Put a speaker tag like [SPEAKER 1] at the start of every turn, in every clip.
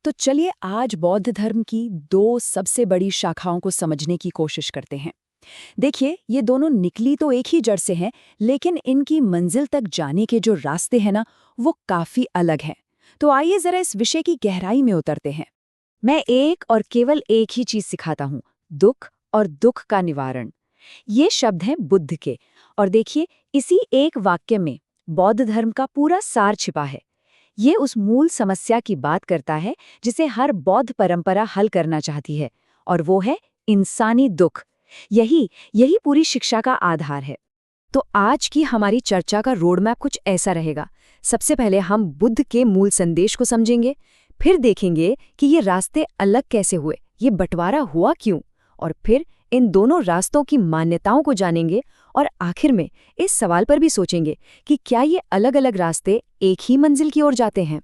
[SPEAKER 1] तो चलिए आज बौद्ध धर्म की दो सबसे बड़ी शाखाओं को समझने की कोशिश करते हैं। देखिए, ये दोनों निकली तो एक ही जड़ से हैं, लेकिन इनकी मंजिल तक जाने के जो रास्ते हैं ना, वो काफी अलग हैं। तो आइए जरा इस विषय की गहराई में उतरते हैं। मैं एक और केवल एक ही चीज सिखाता हूँ, दुख और दुख का निवारण। ये शब्द हैं बुद्ध के, और देखिए इसी एक वाक्य में बौद्ध धर्म का पूरा सार छिपा है। ये उस मूल समस्या की बात करता है जिसे हर बौद्ध परंपरा हल करना चाहती है, और वो है इंसानी दुख। यही यही पूरी शिक्षा का आधार है। तो आज की हमारी चर्चा का रोडमैप कुछ ऐसा रहेगा। सबसे पहले हम बुद्ध के मूल संदेश को समझेंगे, फिर देखेंगे कि ये रास्ते अलग कैसे हुए, ये बंटवारा हुआ क्यों, और फिर इन दोनों रास्तों की मान्यताओं को जानेंगे, और आखिर में इस सवाल पर भी सोचेंगे कि क्या ये अलग-अलग रास्ते एक ही मंजिल की ओर जाते हैं।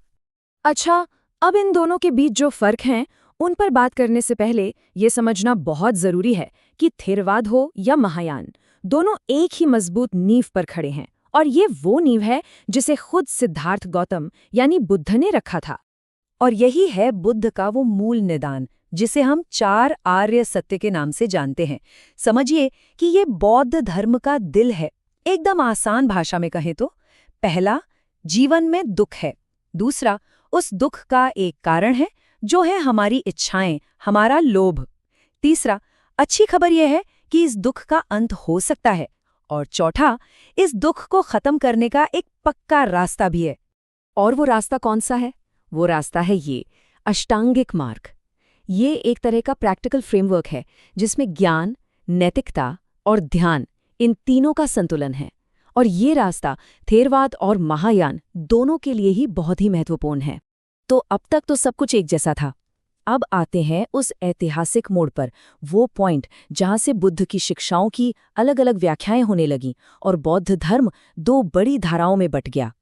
[SPEAKER 1] अच्छा, अब इन दोनों के बीच जो फर्क हैं, उन पर बात करने से पहले ये समझना बहुत जरूरी है कि थेरवाद हो या महायान, दोनों एक ही मजबूत नींव पर खड़े हैं, और ये वो नींव है जिसे खुद सिद्धार्थ गौतम यानी बुद्ध ने रखा था। और यही है बुद्ध का वो मूल निदान, जिसे हम 4 आर्य सत्य के नाम से जानते हैं। समझिए कि ये बौद्ध धर्म का दिल है। एकदम आसान भाषा में कहें तो, पहला, जीवन में दुख है। दूसरा, उस दुख का एक कारण है जो है हमारी इच्छाएं, हमारा लोभ। तीसरा, अच्छी खबर यह है कि इस दुख का अंत हो सकता है। और चौथा, इस दुख को खत्म करने का एक पक्का रास्ता भी है। और वो रास्ता कौन सा है? वो रास्ता है ये अष्टांगिक मार्ग। ये एक तरह का प्रैक्टिकल फ्रेमवर्क है जिसमें ज्ञान, नैतिकता और ध्यान, इन तीनों का संतुलन है। और ये रास्ता थेरवाद और महायान दोनों के लिए ही बहुत ही महत्वपूर्ण है। तो अब तक तो सब कुछ एक जैसा था। अब आते हैं उस ऐतिहासिक मोड़ पर, वो पॉइंट जहां से बुद्ध की शिक्षाओं की अलग-अलग व्याख्याएं होने लगीं और बौद्ध धर्म 2 बड़ी धाराओं में बंट गया।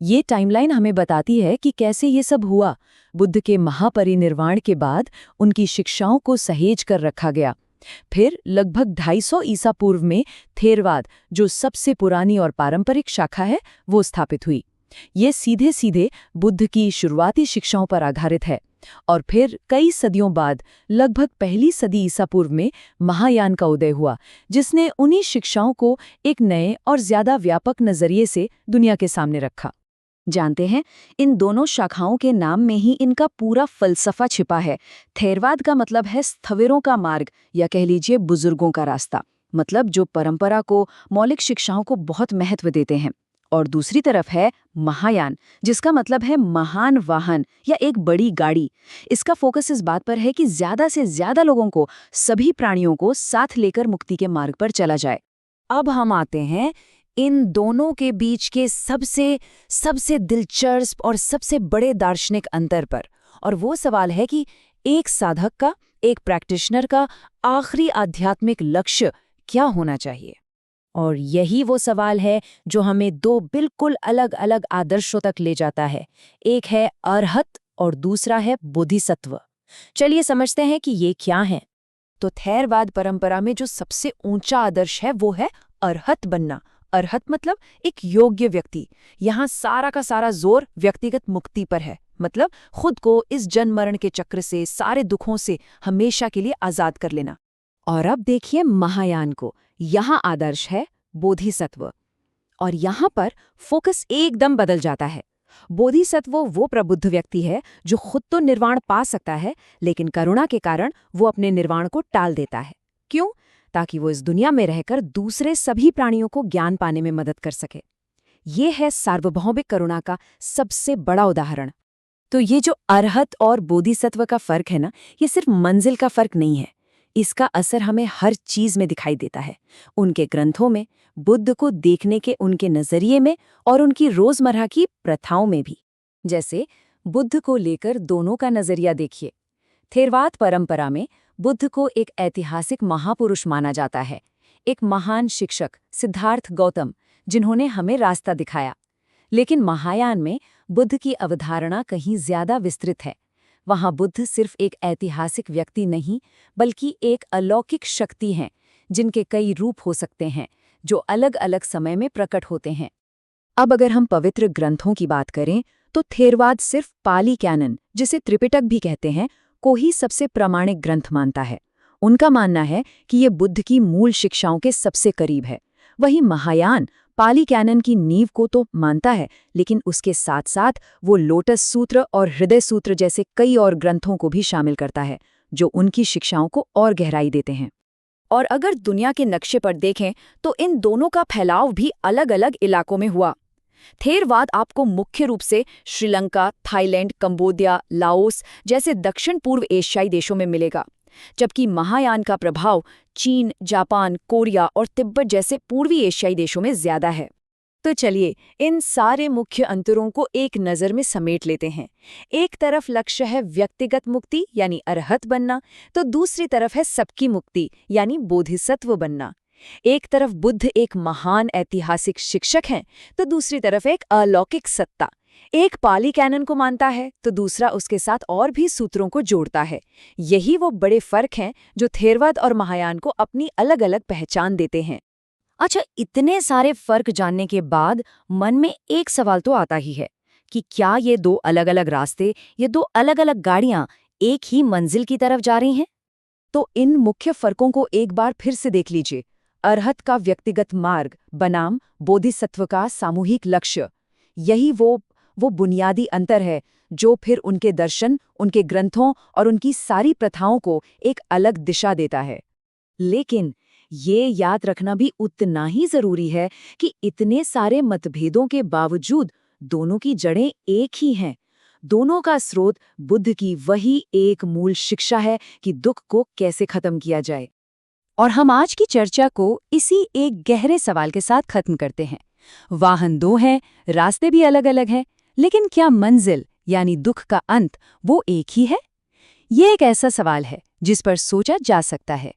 [SPEAKER 1] ये टाइमलाइन हमें बताती है कि कैसे ये सब हुआ। बुद्ध के महापरिनिर्वाण के बाद उनकी शिक्षाओं को सहेज कर रखा गया। फिर लगभग 250 ईसा पूर्व में थेरवाद, जो सबसे पुरानी और पारंपरिक शाखा है, वो स्थापित हुई। ये सीधे सीधे बुद्ध की शुरुआती शिक्षाओं पर आधारित है। और फिर कई सदियों बाद, लगभग पहली सदी ईसा पूर्व में महायान का उदय हुआ, जिसने उन्हीं शिक्षाओं को एक नए और ज्यादा व्यापक नजरिए से दुनिया के सामने रखा। जानते हैं, इन दोनों शाखाओं के नाम में ही इनका पूरा फलसफा छिपा है। थेरवाद का मतलब है स्थविरों का मार्ग, या कह लीजिए बुजुर्गों का रास्ता, मतलब जो परंपरा को, मौलिक शिक्षाओं को बहुत महत्व देते हैं। और दूसरी तरफ है महायान, जिसका मतलब है महान वाहन या एक बड़ी गाड़ी। इसका फोकस इस बात पर है कि ज्यादा से ज्यादा लोगों को, सभी प्राणियों को साथ लेकर मुक्ति के मार्ग पर चला जाए। अब हम आते हैं इन दोनों के बीच के सबसे दिलचस्प और सबसे बड़े दार्शनिक अंतर पर। और वो सवाल है कि एक साधक का, एक प्रैक्टिशनर का आखिरी आध्यात्मिक लक्ष्य क्या होना चाहिए। और यही वो सवाल है जो हमें 2 बिल्कुल अलग अलग आदर्शों तक ले जाता है। एक है अरहत और दूसरा है बोधिसत्व। चलिए समझते हैं कि ये क्या है। तो थेरवाद परंपरा में जो सबसे ऊंचा आदर्श है वो है अरहत बनना। अरहत मतलब एक योग्य व्यक्ति। यहाँ सारा का सारा जोर व्यक्तिगत मुक्ति पर है, मतलब खुद को इस जन्म मरण के चक्र से, सारे दुखों से हमेशा के लिए आजाद कर लेना। और अब देखिए महायान को, यहाँ आदर्श है बोधिसत्व। और यहाँ पर फोकस एकदम बदल जाता है। बोधिसत्व वो प्रबुद्ध व्यक्ति है जो खुद तो निर्वाण पा सकता है, लेकिन करुणा के कारण वो अपने निर्वाण को टाल देता है। क्यों? ताकि वो इस दुनिया में रहकर दूसरे सभी प्राणियों को ज्ञान पाने में मदद कर सके। ये है सार्वभौमिक करुणा का सबसे बड़ा उदाहरण। तो ये जो अरहत और बोधिसत्व का फर्क है ना, ये सिर्फ मंजिल का फर्क नहीं है। इसका असर हमें हर चीज में दिखाई देता है। उनके ग्रंथों में, बुद्ध को देखने के उनके नजरिए में, और उनकी रोजमर्रा की प्रथाओं में भी। जैसे बुद्ध को लेकर दोनों का नजरिया देखिए। थेरवाद परंपरा में बुद्ध को एक ऐतिहासिक महापुरुष माना जाता है, एक महान शिक्षक सिद्धार्थ गौतम, जिन्होंने हमें रास्ता दिखाया। लेकिन महायान में बुद्ध की अवधारणा कहीं ज्यादा विस्तृत है। वहां बुद्ध सिर्फ एक ऐतिहासिक व्यक्ति नहीं, बल्कि एक अलौकिक शक्ति हैं, जिनके कई रूप हो सकते हैं, जो अलग अलग समय में प्रकट होते हैं। अब अगर हम पवित्र ग्रंथों की बात करें, तो थेरवाद सिर्फ पाली कैनन, जिसे त्रिपिटक भी कहते हैं, को ही सबसे प्रामाणिक ग्रंथ मानता है। उनका मानना है कि ये बुद्ध की मूल शिक्षाओं के सबसे करीब है। वहीं महायान पाली कैनन की नींव को तो मानता है, लेकिन उसके साथ साथ वो लोटस सूत्र और हृदय सूत्र जैसे कई और ग्रंथों को भी शामिल करता है, जो उनकी शिक्षाओं को और गहराई देते हैं। और अगर दुनिया के नक्शे पर देखें तो इन दोनों का फैलाव भी अलग-अलग इलाकों में हुआ। थेरवाद आपको मुख्य रूप से श्रीलंका, थाईलैंड, कंबोडिया, लाओस जैसे दक्षिण पूर्व एशियाई देशों में मिलेगा, जबकि महायान का प्रभाव चीन, जापान, कोरिया और तिब्बत जैसे पूर्वी एशियाई देशों में ज्यादा है। तो चलिए इन सारे मुख्य अंतरों को एक नज़र में समेट लेते हैं। एक तरफ लक्ष्य है व्यक्तिगत मुक्ति यानी अरहत बनना, तो दूसरी तरफ है सबकी मुक्ति यानी बोधिसत्व बनना। एक तरफ बुद्ध एक महान ऐतिहासिक शिक्षक हैं, तो दूसरी तरफ एक अलौकिक सत्ता। एक पाली कैनन को मानता है तो दूसरा उसके साथ और भी सूत्रों को जोड़ता है। यही वो बड़े फर्क हैं जो थेरवाद और महायान को अपनी अलग-अलग पहचान देते हैं। अच्छा, इतने सारे फर्क जानने के बाद मन में एक सवाल तो आता ही है कि क्या ये दो अलग-अलग रास्ते, ये दो अलग-अलग गाड़ियां एक ही मंजिल की तरफ जा रही हैं? तो इन मुख्य फर्कों को एक बार फिर से देख लीजिए। अरहत का व्यक्तिगत मार्ग बनाम बोधिसत्व का सामूहिक लक्ष्य, यही वो बुनियादी अंतर है जो फिर उनके दर्शन, उनके ग्रंथों और उनकी सारी प्रथाओं को एक अलग दिशा देता है। लेकिन ये याद रखना भी उतना ही जरूरी है कि इतने सारे मतभेदों के बावजूद दोनों की जड़ें एक ही हैं। दोनों का स्रोत बुद्ध की वही एक मूल शिक्षा है कि दुख को कैसे खत्म किया जाए। और हम आज की चर्चा को इसी एक गहरे सवाल के साथ खत्म करते हैं। वाहन दो हैं, रास्ते भी अलग-अलग हैं, लेकिन क्या मंजिल यानी दुख का अंत वो एक ही है? ये एक ऐसा सवाल है जिस पर सोचा जा सकता है,